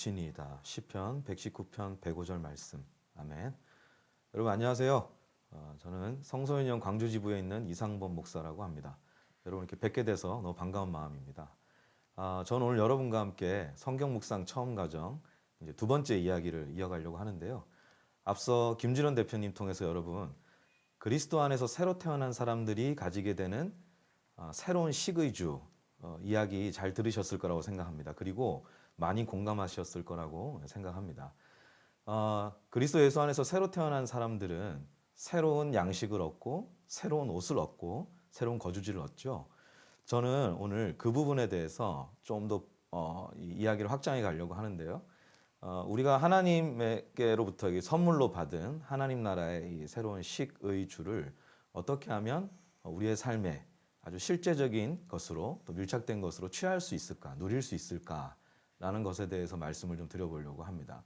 붙이니이다. 시편 119편 105절 말씀. 아멘. 여러분 안녕하세요. 저는 성소연형 광주지부에 있는 이상범 목사라고 합니다. 여러분 이렇게 뵙게 돼서 너무 반가운 마음입니다. 저는 오늘 여러분과 함께 성경 묵상 처음 과정 이제 두 번째 이야기를 이어가려고 하는데요. 앞서 김준현 대표님 통해서 여러분 그리스도 안에서 새로 태어난 사람들이 가지게 되는 새로운 식의 주 이야기 잘 들으셨을 거라고 생각합니다. 그리고 많이 공감하셨을 거라고 생각합니다. 그리스도 예수 안에서 새로 태어난 사람들은 새로운 양식을 얻고 새로운 옷을 얻고 새로운 거주지를 얻죠. 저는 오늘 그 부분에 대해서 좀 더 이야기를 확장해 가려고 하는데요. 우리가 하나님께로부터 선물로 받은 하나님 나라의 이 새로운 식의 주를 어떻게 하면 우리의 삶에 아주 실제적인 것으로 또 밀착된 것으로 취할 수 있을까, 누릴 수 있을까라는 것에 대해서 말씀을 좀 드려보려고 합니다.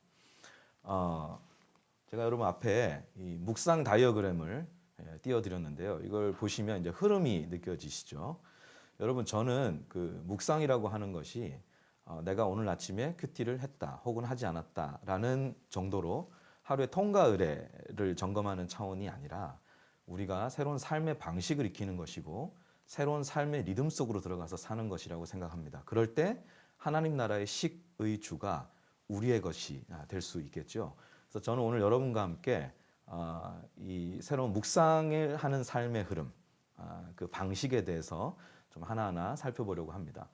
제가 여러분 앞에 이 묵상 다이어그램을 띄워드렸는데요. 이걸 보시면 이제 흐름이 느껴지시죠? 여러분 저는 그 묵상이라고 하는 것이 내가 오늘 아침에 큐티를 했다 혹은 하지 않았다라는 정도로 하루의 통과 의례를 점검하는 차원이 아니라 우리가 새로운 삶의 방식을 익히는 것이고 새로운 삶의 리듬 속으로 들어가서 사는 것이라고 생각합니다. 그럴 때 하나님 나라의 식의 주가 우리의 것이 될 수 있겠죠. 그래서 저는 오늘 여러분과 함께 이 새로운 묵상을 하는 삶의 흐름, 그 방식에 대해서 좀 하나하나 살펴보려고 합니다.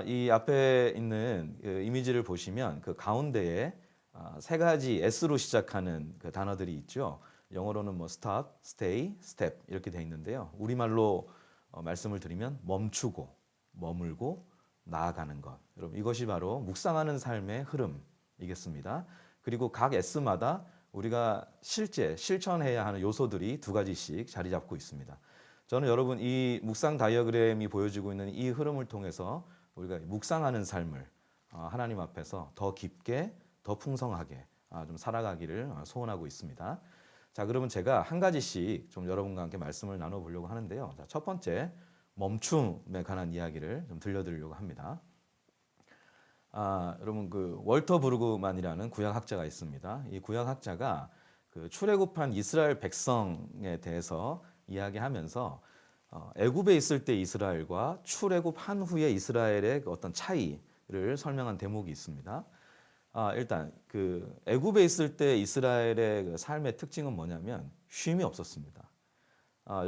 이 앞에 있는 그 이미지를 보시면 그 가운데에 세 가지 S로 시작하는 그 단어들이 있죠. 영어로는 뭐 stop, stay, step 이렇게 되어 있는데요. 우리말로 말씀을 드리면 멈추고, 머물고, 나아가는 것. 여러분 이것이 바로 묵상하는 삶의 흐름이겠습니다. 그리고 각 S마다 우리가 실제 실천해야 하는 요소들이 두 가지씩 자리 잡고 있습니다. 저는 여러분 이 묵상 다이어그램이 보여지고 있는 이 흐름을 통해서 우리가 묵상하는 삶을 하나님 앞에서 더 깊게, 더 풍성하게 좀 살아가기를 소원하고 있습니다. 자, 그러면 제가 한 가지씩 좀 여러분과 함께 말씀을 나눠보려고 하는데요. 자, 첫 번째, 멈춤에 관한 이야기를 좀 들려드리려고 합니다. 여러분 그 월터 브루그만이라는 구약학자가 있습니다. 이 구약학자가 그 출애굽한 이스라엘 백성에 대해서 이야기하면서 애굽에 있을 때 이스라엘과 출애굽한 후에 이스라엘의 어떤 차이를 설명한 대목이 있습니다. 일단 그 애굽에 있을 때 이스라엘의 그 삶의 특징은 뭐냐면 쉼이 없었습니다.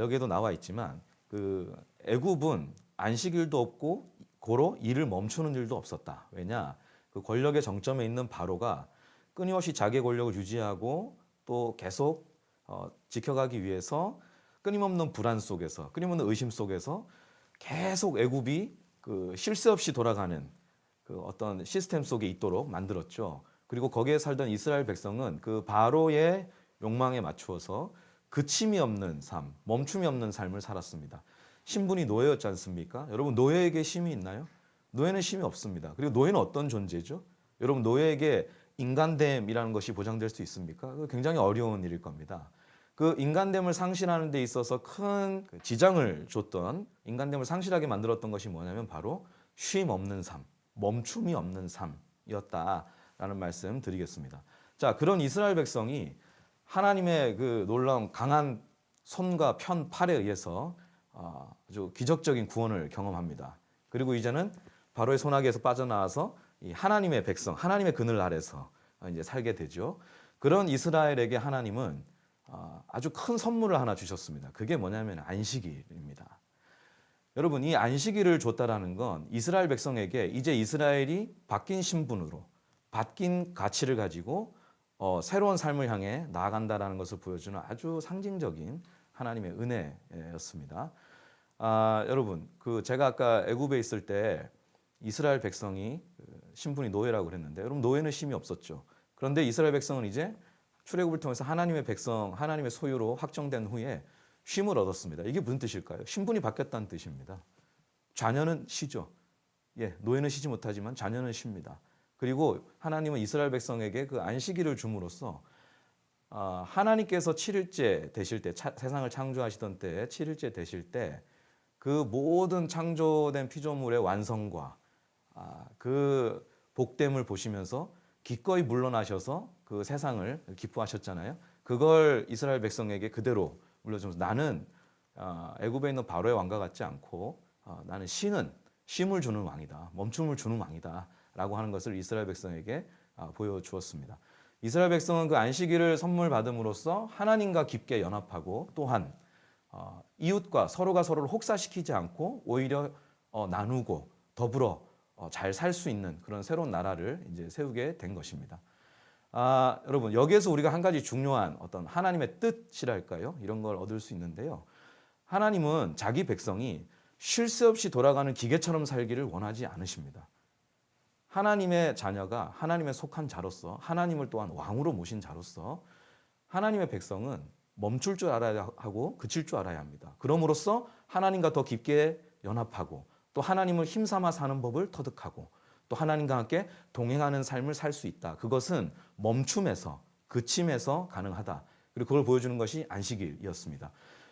여기에도 나와 있지만 그 애굽은 안식일도 없고 고로 일을 멈추는 일도 없었다. 왜냐? 그 권력의 정점에 있는 바로가 끊임없이 자기의 권력을 유지하고 또 계속 지켜가기 위해서 끊임없는 불안 속에서, 끊임없는 의심 속에서 계속 애굽이 그 쉴 새 없이 돌아가는 그 어떤 시스템 속에 있도록 만들었죠. 그리고 거기에 살던 이스라엘 백성은 그 바로의 욕망에 맞추어서 그침이 없는 삶, 멈춤이 없는 삶을 살았습니다. 신분이 노예였지 않습니까? 여러분 노예에게 쉼이 있나요? 노예는 쉼이 없습니다. 그리고 노예는 어떤 존재죠? 여러분 노예에게 인간됨이라는 것이 보장될 수 있습니까? 굉장히 어려운 일일 겁니다. 그 인간됨을 상실하는 데 있어서 큰 지장을 줬던, 인간됨을 상실하게 만들었던 것이 뭐냐면 바로 쉼 없는 삶, 멈춤이 없는 삶이었다라는 말씀 드리겠습니다. 자, 그런 이스라엘 백성이 하나님의 그 놀라운 강한 손과 편 팔에 의해서 아주 기적적인 구원을 경험합니다. 그리고 이제는 바로의 손아귀에서 빠져나와서 이 하나님의 백성, 하나님의 그늘 아래서 이제 살게 되죠. 그런 이스라엘에게 하나님은 아주 큰 선물을 하나 주셨습니다. 그게 뭐냐면 안식일입니다. 여러분 이 안식일을 줬다라는 건 이스라엘 백성에게 이제 이스라엘이 바뀐 신분으로 바뀐 가치를 가지고 새로운 삶을 향해 나아간다라는 것을 보여주는 아주 상징적인 하나님의 은혜였습니다. 여러분 그 제가 아까 애굽에 있을 때 이스라엘 백성이 신분이 노예라고 그랬는데 여러분 노예는 쉼이 없었죠. 그런데 이스라엘 백성은 이제 출애굽을 통해서 하나님의 백성, 하나님의 소유로 확정된 후에 쉼을 얻었습니다. 이게 무슨 뜻일까요? 신분이 바뀌었다는 뜻입니다. 자녀는 쉬죠. 예, 노예는 쉬지 못하지만 자녀는 쉽니다. 그리고 하나님은 이스라엘 백성에게 그 안식일을 줌으로써 하나님께서 7일째 되실 때, 세상을 창조하시던 때 7일째 되실 때 그 모든 창조된 피조물의 완성과 그 복됨을 보시면서 기꺼이 물러나셔서 그 세상을 기뻐하셨잖아요. 그걸 이스라엘 백성에게 그대로 물려주면서 나는 애굽에 있는 바로의 왕과 같지 않고 나는 쉼을 주는 왕이다. 멈춤을 주는 왕이다. 라고 하는 것을 이스라엘 백성에게 보여주었습니다. 이스라엘 백성은 그 안식일을 선물 받음으로써 하나님과 깊게 연합하고 또한 이웃과 서로가 서로를 혹사시키지 않고 오히려 나누고 더불어 잘 살 수 있는 그런 새로운 나라를 이제 세우게 된 것입니다. 여러분 여기에서 우리가 한 가지 중요한 어떤 하나님의 뜻이랄까요? 이런 걸 얻을 수 있는데요. 하나님은 자기 백성이 쉴 새 없이 돌아가는 기계처럼 살기를 원하지 않으십니다. 하나님의 자녀가 하나님의 속한 자로서 하나님을 또한 왕으로 모신 자로서 하나님의 백성은 멈출 줄 알아야 하고 그칠 줄 알아야 합니다. 그럼으로써 하나님과 더 깊게 연합하고 또 하나님을 힘삼아 사는 법을 터득하고 또 하나님과 함께 동행하는 삶을 살 수 있다. 그것은 멈춤에서 그침에서 가능하다. 그리고 그걸 보여주는 것이 안식일이었습니다.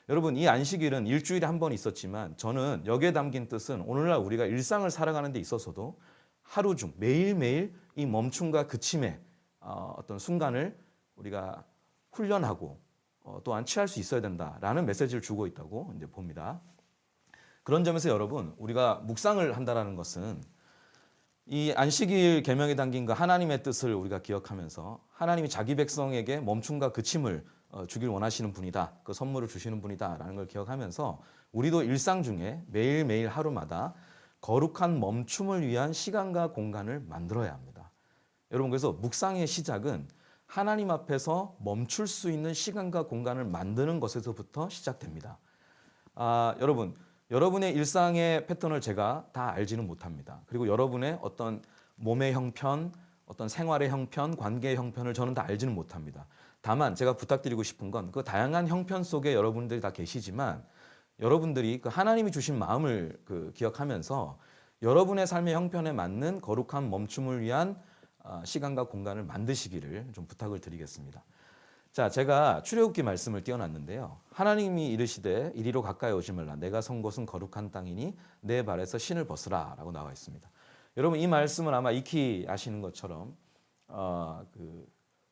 여러분 이 안식일은 일주일에 한 번 있었지만 저는 여기에 담긴 뜻은 오늘날 우리가 일상을 살아가는 데 있어서도 하루 중 매일매일 이 멈춤과 그침의 어떤 순간을 우리가 훈련하고 또한 취할 수 있어야 된다라는 메시지를 주고 있다고 이제 봅니다. 그런 점에서 여러분 우리가 묵상을 한다라는 것은 이 안식일 계명에 담긴 그 하나님의 뜻을 우리가 기억하면서 하나님이 자기 백성에게 멈춤과 그침을 주길 원하시는 분이다. 그 선물을 주시는 분이다라는 걸 기억하면서 우리도 일상 중에 매일매일 하루마다 거룩한 멈춤을 위한 시간과 공간을 만들어야 합니다. 여러분 그래서 묵상의 시작은 하나님 앞에서 멈출 수 있는 시간과 공간을 만드는 것에서부터 시작됩니다. 여러분 여러분의 일상의 패턴을 제가 다 알지는 못합니다. 그리고 여러분의 어떤 몸의 형편, 어떤 생활의 형편, 관계의 형편을 저는 다 알지는 못합니다. 다만 제가 부탁드리고 싶은 건 그 다양한 형편 속에 여러분들이 다 계시지만 여러분들이 그 하나님이 주신 마음을 기억하면서 여러분의 삶의 형편에 맞는 거룩한 멈춤을 위한 시간과 공간을 만드시기를 좀 부탁을 드리겠습니다. 자, 제가 출애굽기 말씀을 띄워놨는데요. 하나님이 이르시되 이리로 가까이 오지 말라. 내가 선 곳은 거룩한 땅이니 내 발에서 신을 벗으라 라고 나와 있습니다. 여러분 이 말씀을 아마 익히 아시는 것처럼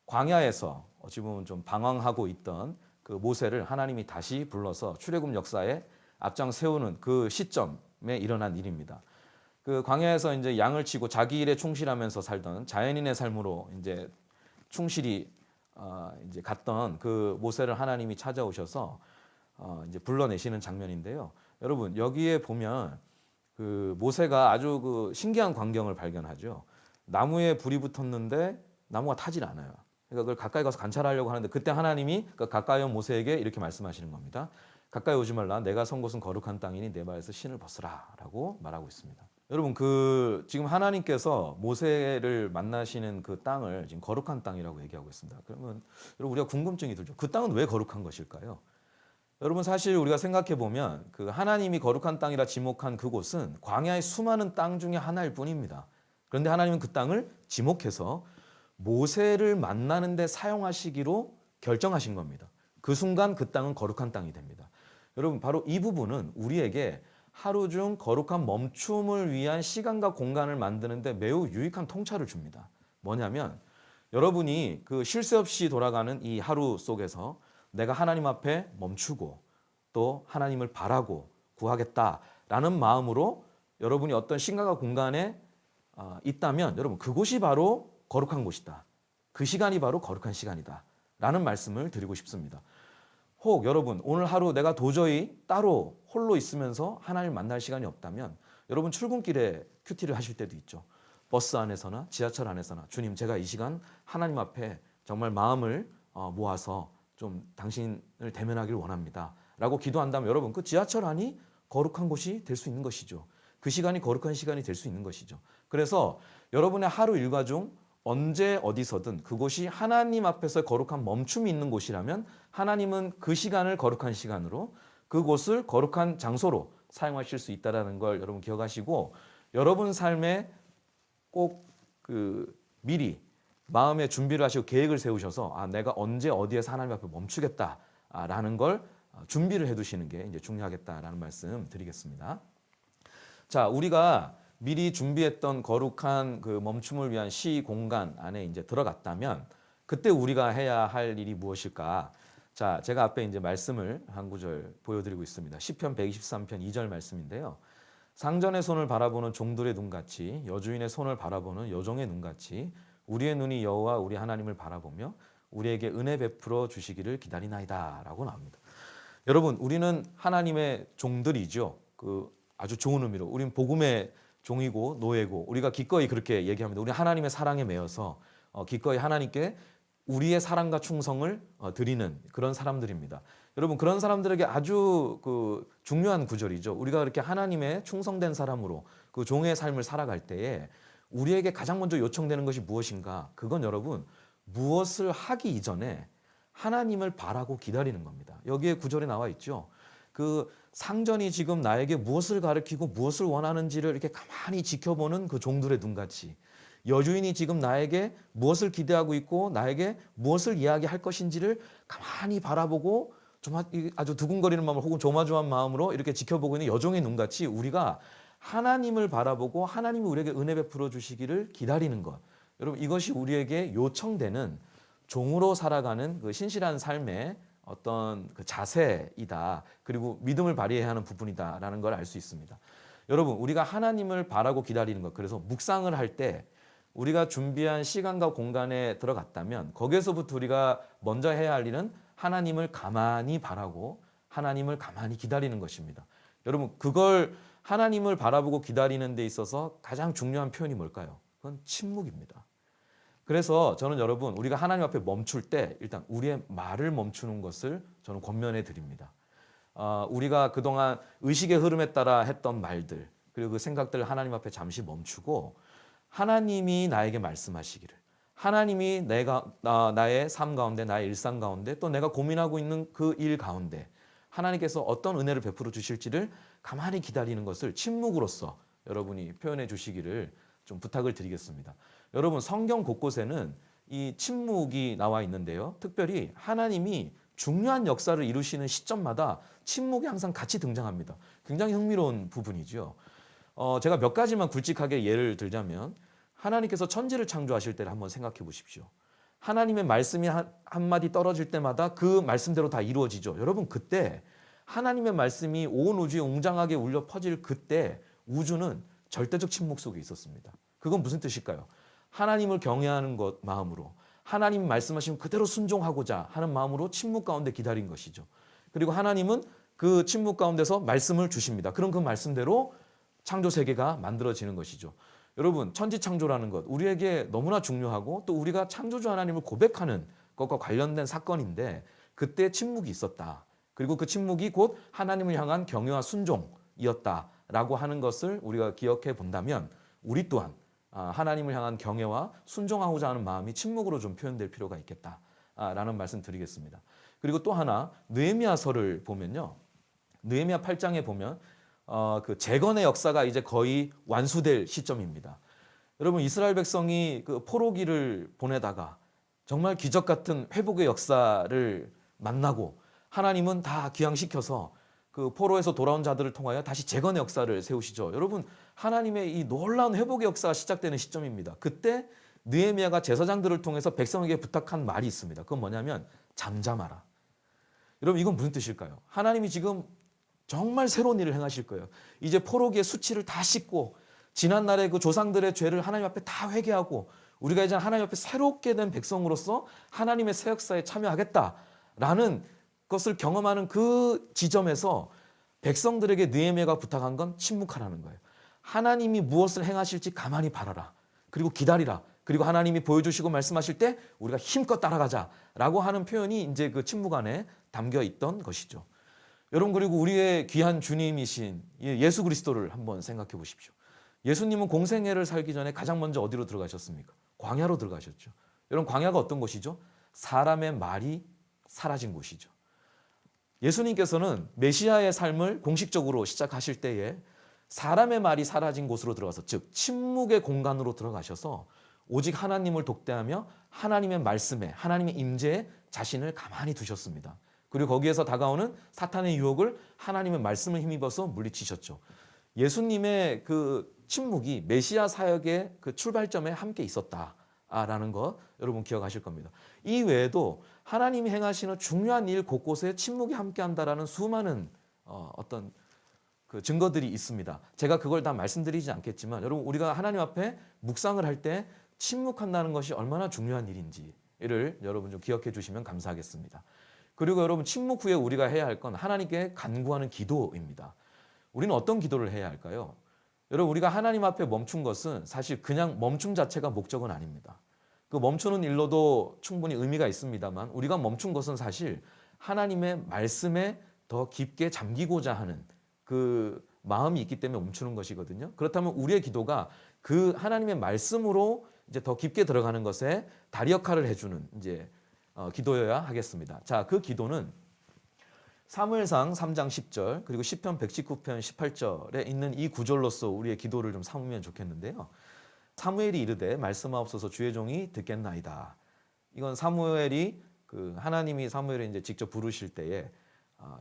광야에서 어찌 보면 좀 방황하고 있던 그 모세를 하나님이 다시 불러서 출애굽 역사에 앞장 세우는 그 시점에 일어난 일입니다. 그 광야에서 이제 양을 치고 자기 일에 충실하면서 살던 자연인의 삶으로 이제 충실히 이제 갔던 그 모세를 하나님이 찾아오셔서 이제 불러내시는 장면인데요. 여러분 여기에 보면 그 모세가 아주 그 신기한 광경을 발견하죠. 나무에 불이 붙었는데 나무가 타질 않아요. 그러니까 그걸 가까이 가서 관찰하려고 하는데 그때 하나님이 그 가까이 온 모세에게 이렇게 말씀하시는 겁니다. 가까이 오지 말라. 내가 선 곳은 거룩한 땅이니 내 발에서 신을 벗으라라고 말하고 있습니다. 여러분 지금 하나님께서 모세를 만나시는 그 땅을 지금 거룩한 땅이라고 얘기하고 있습니다. 그러면 여러분 우리가 궁금증이 들죠. 그 땅은 왜 거룩한 것일까요? 여러분 사실 우리가 생각해 보면 그 하나님이 거룩한 땅이라 지목한 그곳은 광야의 수많은 땅 중에 하나일 뿐입니다. 그런데 하나님은 그 땅을 지목해서 모세를 만나는 데 사용하시기로 결정하신 겁니다. 그 순간 그 땅은 거룩한 땅이 됩니다. 여러분 바로 이 부분은 우리에게 하루 중 거룩한 멈춤을 위한 시간과 공간을 만드는데 매우 유익한 통찰을 줍니다. 뭐냐면 여러분이 그 쉴 새 없이 돌아가는 이 하루 속에서 내가 하나님 앞에 멈추고 또 하나님을 바라고 구하겠다라는 마음으로 여러분이 어떤 시간과 공간에 있다면 여러분 그곳이 바로 거룩한 곳이다. 그 시간이 바로 거룩한 시간이다. 라는 말씀을 드리고 싶습니다. 혹 여러분 오늘 하루 내가 도저히 따로 홀로 있으면서 하나님을 만날 시간이 없다면 여러분 출근길에 큐티를 하실 때도 있죠. 버스 안에서나 지하철 안에서나 주님 제가 이 시간 하나님 앞에 정말 마음을 모아서 좀 당신을 대면하기를 원합니다. 라고 기도한다면 여러분 그 지하철 안이 거룩한 곳이 될 수 있는 것이죠. 그 시간이 거룩한 시간이 될 수 있는 것이죠. 그래서 여러분의 하루 일과 중 언제 어디서든 그곳이 하나님 앞에서 거룩한 멈춤이 있는 곳이라면 하나님은 그 시간을 거룩한 시간으로 그곳을 거룩한 장소로 사용하실 수 있다는 걸 여러분 기억하시고 여러분 삶에 꼭 미리 마음의 준비를 하시고 계획을 세우셔서 내가 언제 어디에서 하나님 앞에 멈추겠다라는 걸 준비를 해두시는 게 이제 중요하겠다라는 말씀 드리겠습니다. 자, 우리가 미리 준비했던 거룩한 그 멈춤을 위한 시 공간 안에 이제 들어갔다면 그때 우리가 해야 할 일이 무엇일까? 자, 제가 앞에 이제 말씀을 한 구절 보여드리고 있습니다. 시편 123편 2절 말씀인데요. 상전의 손을 바라보는 종들의 눈같이 여주인의 손을 바라보는 여종의 눈같이 우리의 눈이 여호와 우리 하나님을 바라보며 우리에게 은혜 베풀어 주시기를 기다리나이다 라고 나옵니다. 여러분, 우리는 하나님의 종들이죠. 그 아주 좋은 의미로 우리는 복음의 종이고 노예고 우리가 기꺼이 그렇게 얘기합니다. 우리 하나님의 사랑에 매여서 기꺼이 하나님께 우리의 사랑과 충성을 드리는 그런 사람들입니다. 여러분, 그런 사람들에게 아주 그 중요한 구절이죠. 우리가 그렇게 하나님의 충성된 사람으로 그 종의 삶을 살아갈 때에 우리에게 가장 먼저 요청되는 것이 무엇인가? 그건 여러분, 무엇을 하기 이전에 하나님을 바라고 기다리는 겁니다. 여기에 구절에 나와 있죠. 그 상전이 지금 나에게 무엇을 가르치고 무엇을 원하는지를 이렇게 가만히 지켜보는 그 종들의 눈같이 여주인이 지금 나에게 무엇을 기대하고 있고 나에게 무엇을 이야기할 것인지를 가만히 바라보고 아주 두근거리는 마음으로 혹은 조마조한 마음으로 이렇게 지켜보고 있는 여종의 눈같이 우리가 하나님을 바라보고 하나님이 우리에게 은혜 베풀어 주시기를 기다리는 것. 여러분, 이것이 우리에게 요청되는 종으로 살아가는 그 신실한 삶의 어떤 그 자세이다. 그리고 믿음을 발휘해야 하는 부분이다라는 걸 알 수 있습니다. 여러분, 우리가 하나님을 바라고 기다리는 것. 그래서 묵상을 할 때 우리가 준비한 시간과 공간에 들어갔다면 거기에서부터 우리가 먼저 해야 할 일은 하나님을 가만히 바라고 하나님을 가만히 기다리는 것입니다. 여러분, 그걸 하나님을 바라보고 기다리는 데 있어서 가장 중요한 표현이 뭘까요? 그건 침묵입니다. 그래서 저는 여러분, 우리가 하나님 앞에 멈출 때 일단 우리의 말을 멈추는 것을 저는 권면해 드립니다. 우리가 그동안 의식의 흐름에 따라 했던 말들 그리고 그 생각들을 하나님 앞에 잠시 멈추고 하나님이 나에게 말씀하시기를, 하나님이 나의 삶 가운데, 나의 일상 가운데, 또 내가 고민하고 있는 그 일 가운데 하나님께서 어떤 은혜를 베풀어 주실지를 가만히 기다리는 것을 침묵으로써 여러분이 표현해 주시기를 좀 부탁을 드리겠습니다. 여러분, 성경 곳곳에는 이 침묵이 나와 있는데요. 특별히 하나님이 중요한 역사를 이루시는 시점마다 침묵이 항상 같이 등장합니다. 굉장히 흥미로운 부분이죠. 제가 몇 가지만 굵직하게 예를 들자면 하나님께서 천지를 창조하실 때를 한번 생각해 보십시오. 하나님의 말씀이 한마디 떨어질 때마다 그 말씀대로 다 이루어지죠. 여러분, 그때 하나님의 말씀이 온 우주에 웅장하게 울려 퍼질 그때 우주는 절대적 침묵 속에 있었습니다. 그건 무슨 뜻일까요? 하나님을 경외하는 것 마음으로 하나님 말씀하시면 그대로 순종하고자 하는 마음으로 침묵 가운데 기다린 것이죠. 그리고 하나님은 그 침묵 가운데서 말씀을 주십니다. 그럼 그 말씀대로 창조 세계가 만들어지는 것이죠. 여러분, 천지창조라는 것 우리에게 너무나 중요하고 또 우리가 창조주 하나님을 고백하는 것과 관련된 사건인데 그때 침묵이 있었다. 그리고 그 침묵이 곧 하나님을 향한 경외와 순종이었다라고 하는 것을 우리가 기억해 본다면 우리 또한 하나님을 향한 경외와 순종하고자 하는 마음이 침묵으로 좀 표현될 필요가 있겠다라는 말씀 드리겠습니다. 그리고 또 하나 느헤미야서를 보면요. 느헤미야 8장에 보면 그 재건의 역사가 이제 거의 완수될 시점입니다. 여러분, 이스라엘 백성이 그 포로기를 보내다가 정말 기적 같은 회복의 역사를 만나고 하나님은 다 귀향시켜서 그 포로에서 돌아온 자들을 통하여 다시 재건의 역사를 세우시죠. 여러분, 하나님의 이 놀라운 회복의 역사가 시작되는 시점입니다. 그때 느헤미야가 제사장들을 통해서 백성에게 부탁한 말이 있습니다. 그건 뭐냐면 잠잠하라. 여러분, 이건 무슨 뜻일까요? 하나님이 지금 정말 새로운 일을 행하실 거예요. 이제 포로기의 수치를 다 씻고 지난날의 그 조상들의 죄를 하나님 앞에 다 회개하고 우리가 이제 하나님 앞에 새롭게 된 백성으로서 하나님의 새 역사에 참여하겠다라는 것을 경험하는 그 지점에서 백성들에게 느헤미야가 부탁한 건 침묵하라는 거예요. 하나님이 무엇을 행하실지 가만히 바라라. 그리고 기다리라. 그리고 하나님이 보여주시고 말씀하실 때 우리가 힘껏 따라가자라고 하는 표현이 이제 그 침묵 안에 담겨 있던 것이죠. 여러분, 그리고 우리의 귀한 주님이신 예수 그리스도를 한번 생각해 보십시오. 예수님은 공생애를 살기 전에 가장 먼저 어디로 들어가셨습니까? 광야로 들어가셨죠. 여러분, 광야가 어떤 곳이죠? 사람의 말이 사라진 곳이죠. 예수님께서는 메시아의 삶을 공식적으로 시작하실 때에 사람의 말이 사라진 곳으로 들어가서, 즉 침묵의 공간으로 들어가셔서 오직 하나님을 독대하며 하나님의 말씀에, 하나님의 임재에 자신을 가만히 두셨습니다. 그리고 거기에서 다가오는 사탄의 유혹을 하나님의 말씀을 힘입어서 물리치셨죠. 예수님의 그 침묵이 메시아 사역의 그 출발점에 함께 있었다라는 거 여러분 기억하실 겁니다. 이 외에도 하나님이 행하시는 중요한 일 곳곳에 침묵이 함께한다라는 수많은 어떤 그 증거들이 있습니다. 제가 그걸 다 말씀드리지 않겠지만 여러분 우리가 하나님 앞에 묵상을 할 때 침묵한다는 것이 얼마나 중요한 일인지를 여러분 좀 기억해 주시면 감사하겠습니다. 그리고 여러분 침묵 후에 우리가 해야 할 건 하나님께 간구하는 기도입니다. 우리는 어떤 기도를 해야 할까요? 여러분 우리가 하나님 앞에 멈춘 것은 사실 그냥 멈춤 자체가 목적은 아닙니다. 그 멈추는 일로도 충분히 의미가 있습니다만 우리가 멈춘 것은 사실 하나님의 말씀에 더 깊게 잠기고자 하는 그 마음이 있기 때문에 멈추는 것이거든요. 그렇다면 우리의 기도가 그 하나님의 말씀으로 이제 더 깊게 들어가는 것에 다리 역할을 해주는 이제 기도여야 하겠습니다. 자, 그 기도는 사무엘상 3장 10절 그리고 시편 119편 18절에 있는 이 구절로서 우리의 기도를 좀 삼으면 좋겠는데요. 사무엘이 이르되 말씀하옵소서 주의 종이 듣겠나이다. 이건 사무엘이 그 하나님이 사무엘을 이제 직접 부르실 때에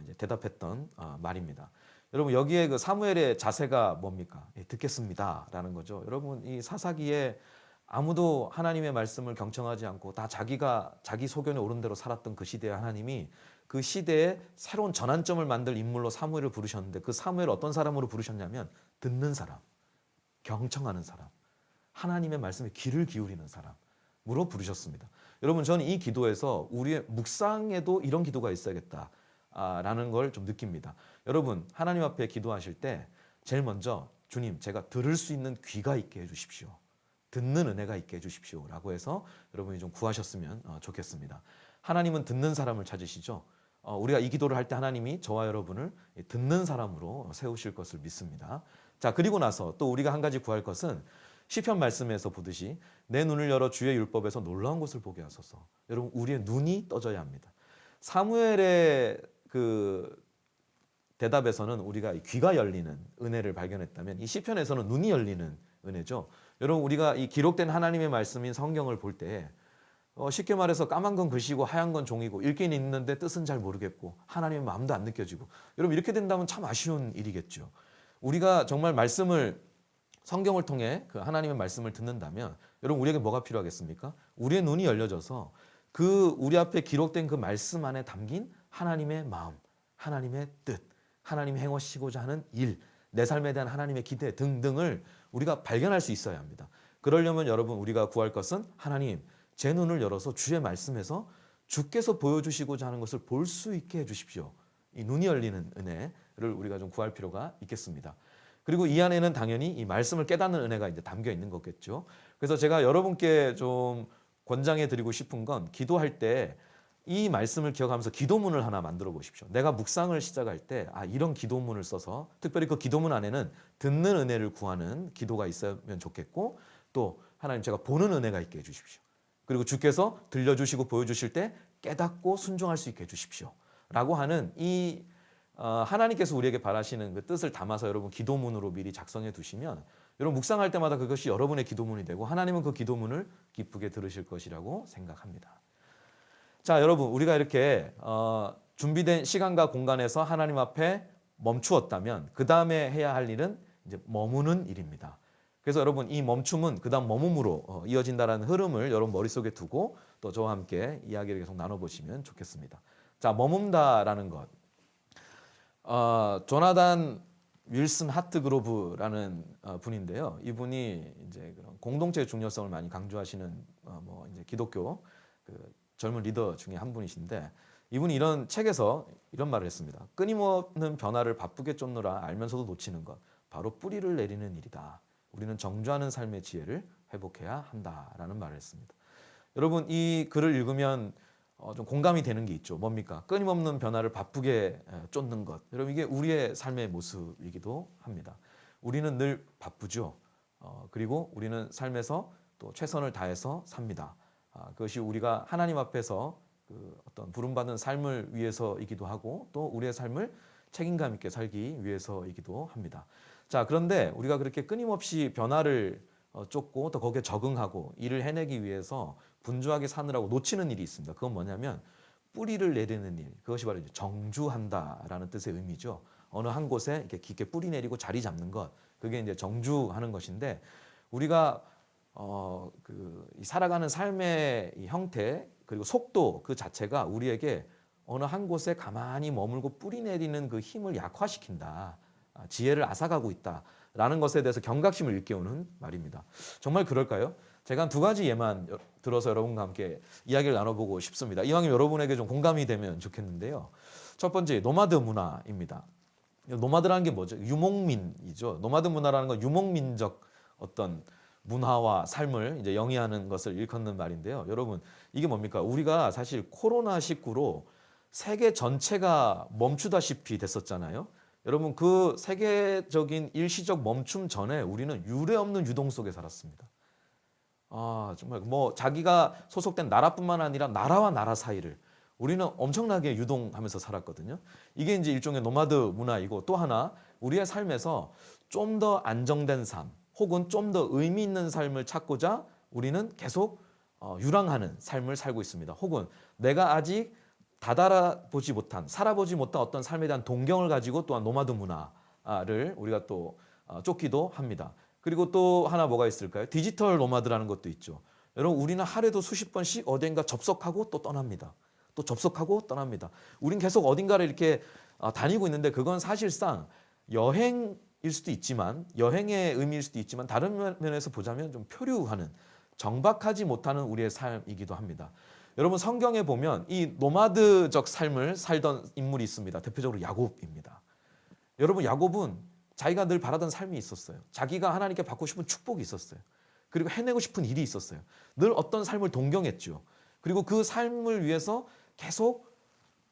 이제 대답했던 말입니다. 여러분 여기에 그 사무엘의 자세가 뭡니까? 듣겠습니다라는 거죠. 여러분 이 사사기에 아무도 하나님의 말씀을 경청하지 않고 다 자기 소견에 오른 대로 살았던 그 시대에 하나님이 그 시대에 새로운 전환점을 만들 인물로 사무엘을 부르셨는데 그 사무엘을 어떤 사람으로 부르셨냐면 듣는 사람, 경청하는 사람, 하나님의 말씀에 귀를 기울이는 사람으로 부르셨습니다. 여러분 저는 이 기도에서 우리의 묵상에도 이런 기도가 있어야겠다라는 걸 좀 느낍니다. 여러분 하나님 앞에 기도하실 때 제일 먼저 주님 제가 들을 수 있는 귀가 있게 해주십시오. 듣는 은혜가 있게 해주십시오 라고 해서 여러분이 좀 구하셨으면 좋겠습니다. 하나님은 듣는 사람을 찾으시죠. 우리가 이 기도를 할 때 하나님이 저와 여러분을 듣는 사람으로 세우실 것을 믿습니다. 자 그리고 나서 또 우리가 한 가지 구할 것은 시편 말씀에서 보듯이 내 눈을 열어 주의 율법에서 놀라운 것을 보게 하소서. 여러분 우리의 눈이 떠져야 합니다. 사무엘의 그 대답에서는 우리가 귀가 열리는 은혜를 발견했다면 이 시편에서는 눈이 열리는 은혜죠. 여러분 우리가 이 기록된 하나님의 말씀인 성경을 볼 때 쉽게 말해서 까만 건 글씨고 하얀 건 종이고 읽긴 읽는데 뜻은 잘 모르겠고 하나님의 마음도 안 느껴지고 여러분 이렇게 된다면 참 아쉬운 일이겠죠. 우리가 정말 말씀을 성경을 통해 그 하나님의 말씀을 듣는다면 여러분 우리에게 뭐가 필요하겠습니까? 우리의 눈이 열려져서 그 우리 앞에 기록된 그 말씀 안에 담긴 하나님의 마음, 하나님의 뜻, 하나님이 행하시고자 하는 일, 내 삶에 대한 하나님의 기대 등등을 우리가 발견할 수 있어야 합니다. 그러려면 여러분 우리가 구할 것은 하나님 제 눈을 열어서 주의 말씀에서 주께서 보여주시고자 하는 것을 볼 수 있게 해주십시오. 이 눈이 열리는 은혜를 우리가 좀 구할 필요가 있겠습니다. 그리고 이 안에는 당연히 이 말씀을 깨닫는 은혜가 이제 담겨 있는 거겠죠. 그래서 제가 여러분께 좀 권장해 드리고 싶은 건 기도할 때 이 말씀을 기억하면서 기도문을 하나 만들어 보십시오. 내가 묵상을 시작할 때 이런 기도문을 써서 특별히 그 기도문 안에는 듣는 은혜를 구하는 기도가 있으면 좋겠고 또 하나님 제가 보는 은혜가 있게 해주십시오. 그리고 주께서 들려주시고 보여주실 때 깨닫고 순종할 수 있게 해주십시오. 라고 하는 이 하나님께서 우리에게 바라시는 그 뜻을 담아서 여러분 기도문으로 미리 작성해 두시면 여러분 묵상할 때마다 그것이 여러분의 기도문이 되고 하나님은 그 기도문을 기쁘게 들으실 것이라고 생각합니다. 자, 여러분 우리가 이렇게 준비된 시간과 공간에서 하나님 앞에 멈추었다면 그 다음에 해야 할 일은 이제 머무는 일입니다. 그래서 여러분 이 멈춤은 그 다음 머춤으로 이어진다는 흐름을 여러분 머릿속에 두고 또 저와 함께 이야기를 계속 나눠보시면 좋겠습니다. 자, 머문다라는 것. 조나단 윌슨 하트그로브라는 분인데요. 이분이 이제 그런 공동체의 중요성을 많이 강조하시는 뭐 이제 기독교 그 젊은 리더 중에 한 분이신데 이분이 이런 책에서 이런 말을 했습니다. 끊임없는 변화를 바쁘게 쫓느라 알면서도 놓치는 것 바로 뿌리를 내리는 일이다. 우리는 정주하는 삶의 지혜를 회복해야 한다라는 말을 했습니다. 여러분 이 글을 읽으면 좀 공감이 되는 게 있죠. 뭡니까? 끊임없는 변화를 바쁘게 쫓는 것. 여러분 이게 우리의 삶의 모습이기도 합니다. 우리는 늘 바쁘죠. 그리고 우리는 삶에서 또 최선을 다해서 삽니다. 그것이 우리가 하나님 앞에서 그 어떤 부름받은 삶을 위해서이기도 하고 또 우리의 삶을 책임감 있게 살기 위해서이기도 합니다. 자, 그런데 우리가 그렇게 끊임없이 변화를 쫓고 또 거기에 적응하고 일을 해내기 위해서 분주하게 사느라고 놓치는 일이 있습니다. 그건 뭐냐면 뿌리를 내리는 일, 그것이 바로 정주한다라는 뜻의 의미죠. 어느 한 곳에 이렇게 깊게 뿌리 내리고 자리 잡는 것, 그게 이제 정주하는 것인데, 우리가 이 살아가는 삶의 이 형태 그리고 속도 그 자체가 우리에게 어느 한 곳에 가만히 머물고 뿌리 내리는 그 힘을 약화시킨다. 지혜를 앗아가고 있다라는 것에 대해서 경각심을 일깨우는 말입니다. 정말 그럴까요? 제가 한 두 가지 예만 들어서 여러분과 함께 이야기를 나눠보고 싶습니다. 이왕이면 여러분에게 좀 공감이 되면 좋겠는데요. 첫 번째, 노마드 문화입니다. 노마드라는 게 뭐죠? 유목민이죠. 노마드 문화라는 건 유목민적 어떤 문화와 삶을 이제 영위하는 것을 일컫는 말인데요. 여러분, 이게 뭡니까? 우리가 사실 코로나19로 세계 전체가 멈추다시피 됐었잖아요. 여러분, 그 세계적인 일시적 멈춤 전에 우리는 유례없는 유동 속에 살았습니다. 정말 뭐 자기가 소속된 나라뿐만 아니라 나라와 나라 사이를 우리는 엄청나게 유동하면서 살았거든요. 이게 이제 일종의 노마드 문화이고, 또 하나 우리의 삶에서 좀 더 안정된 삶 혹은 좀 더 의미 있는 삶을 찾고자 우리는 계속 유랑하는 삶을 살고 있습니다. 혹은 내가 아직 다다라보지 못한, 살아보지 못한 어떤 삶에 대한 동경을 가지고 또한 노마드 문화를 우리가 또 쫓기도 합니다. 그리고 또 하나 뭐가 있을까요? 디지털 노마드라는 것도 있죠. 여러분, 우리는 하루에도 수십 번씩 어딘가 접속하고 또 떠납니다. 또 접속하고 떠납니다. 우린 계속 어딘가를 이렇게 다니고 있는데, 그건 사실상 여행일 수도 있지만, 여행의 의미일 수도 있지만, 다른 면에서 보자면 좀 표류하는, 정박하지 못하는 우리의 삶이기도 합니다. 여러분, 성경에 보면 이 노마드적 삶을 살던 인물이 있습니다. 대표적으로 야곱입니다. 여러분, 야곱은 자기가 늘 바라던 삶이 있었어요. 자기가 하나님께 받고 싶은 축복이 있었어요. 그리고 해내고 싶은 일이 있었어요. 늘 어떤 삶을 동경했죠. 그리고 그 삶을 위해서 계속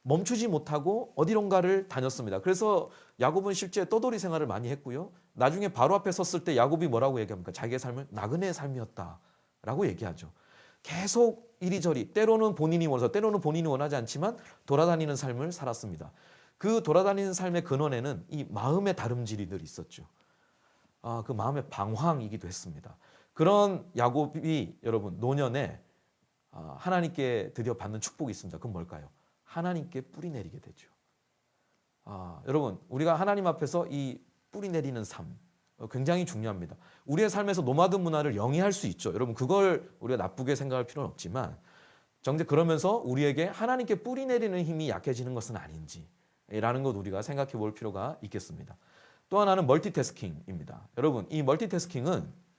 멈추지 못하고 어디론가를 다녔습니다. 그래서 야곱은 실제 떠돌이 생활을 많이 했고요. 나중에 바로 앞에 섰을 때 야곱이 뭐라고 얘기합니까? 자기의 삶을 나그네의 삶이었다라고 얘기하죠. 계속 이리저리, 때로는 본인이 원해서 때로는 본인이 원하지 않지만 돌아다니는 삶을 살았습니다. 그 돌아다니는 삶의 근원에는 이 마음의 다름질이 늘 있었죠. 그 마음의 방황이기도 했습니다. 그런 야곱이 여러분 노년에 하나님께 드디어 받는 축복이 있습니다. 그건 뭘까요? 하나님께 뿌리 내리게 되죠. 여러분, 우리가 하나님 앞에서 이 뿌리 내리는 삶 굉장히 중요합니다. 우리의 삶에서 노마드 문화를 영위할 수 있죠. 여러분, 그걸 우리가 나쁘게 생각할 필요는 없지만, 정작 그러면서 우리에게 하나님께 뿌리 내리는 힘이 약해지는 것은 아닌지라는 것 우리가 생각해 볼 필요가 있겠습니다. 또 하나는 멀티태스킹입니다. 여러분, 이 멀티태스킹은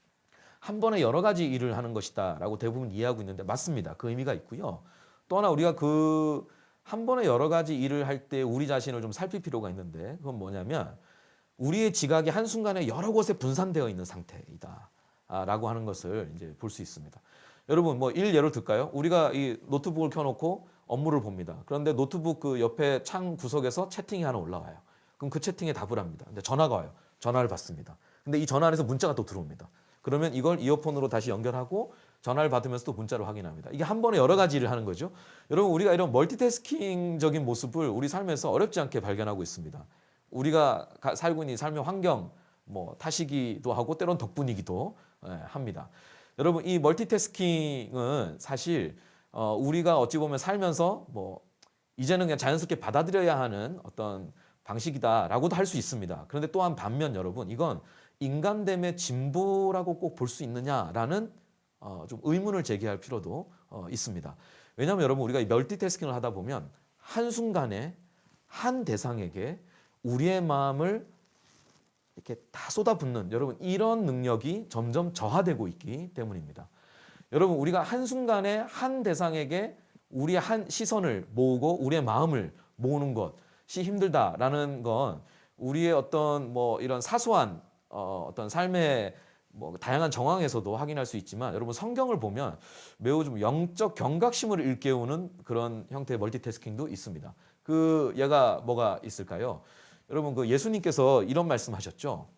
한 번에 여러 가지 일을 하는 것이다 라고 대부분 이해하고 있는데, 맞습니다. 그 의미가 있고요. 또 하나, 우리가 그 한 번에 여러 가지 일을 할 때 우리 자신을 좀 살필 필요가 있는데, 그건 뭐냐면 우리의 지각이 한순간에 여러 곳에 분산되어 있는 상태이다 라고 하는 것을 이제 볼 수 있습니다. 여러분, 뭐 예를 들까요? 우리가 이 노트북을 켜놓고 업무를 봅니다. 그런데 노트북 그 옆에 창 구석에서 채팅이 하나 올라와요. 그럼 그 채팅에 답을 합니다. 근데 전화가 와요. 전화를 받습니다. 근데 이 전화 안에서 문자가 또 들어옵니다. 그러면 이걸 이어폰으로 다시 연결하고 전화를 받으면서 또 문자로 확인합니다. 이게 한 번에 여러 가지 일을 하는 거죠. 여러분, 우리가 이런 멀티태스킹적인 모습을 우리 삶에서 어렵지 않게 발견하고 있습니다. 우리가 살고 있는 삶의 환경, 뭐 탓이기도 하고 때론 덕분이기도 합니다. 여러분, 이 멀티태스킹은 사실 우리가 어찌 보면 살면서 뭐 이제는 그냥 자연스럽게 받아들여야 하는 어떤 방식이다라고도 할 수 있습니다. 그런데 또한 반면 여러분, 이건 인간됨의 진보라고 꼭 볼 수 있느냐라는 좀 의문을 제기할 필요도 있습니다. 왜냐하면 여러분, 우리가 이 멀티태스킹을 하다 보면 한순간에 한 대상에게 우리의 마음을 이렇게 다 쏟아붓는, 여러분, 이런 능력이 점점 저하되고 있기 때문입니다. 여러분, 우리가 한순간에 한 대상에게 우리의 한 시선을 모으고 우리의 마음을 모으는 것이 힘들다라는 건 우리의 어떤 뭐 이런 사소한 어떤 삶의 뭐 다양한 정황에서도 확인할 수 있지만, 여러분, 성경을 보면 매우 좀 영적 경각심을 일깨우는 그런 형태의 멀티태스킹도 있습니다. 그 예가 뭐가 있을까요? 여러분, 그 예수님께서 이런 말씀하셨죠.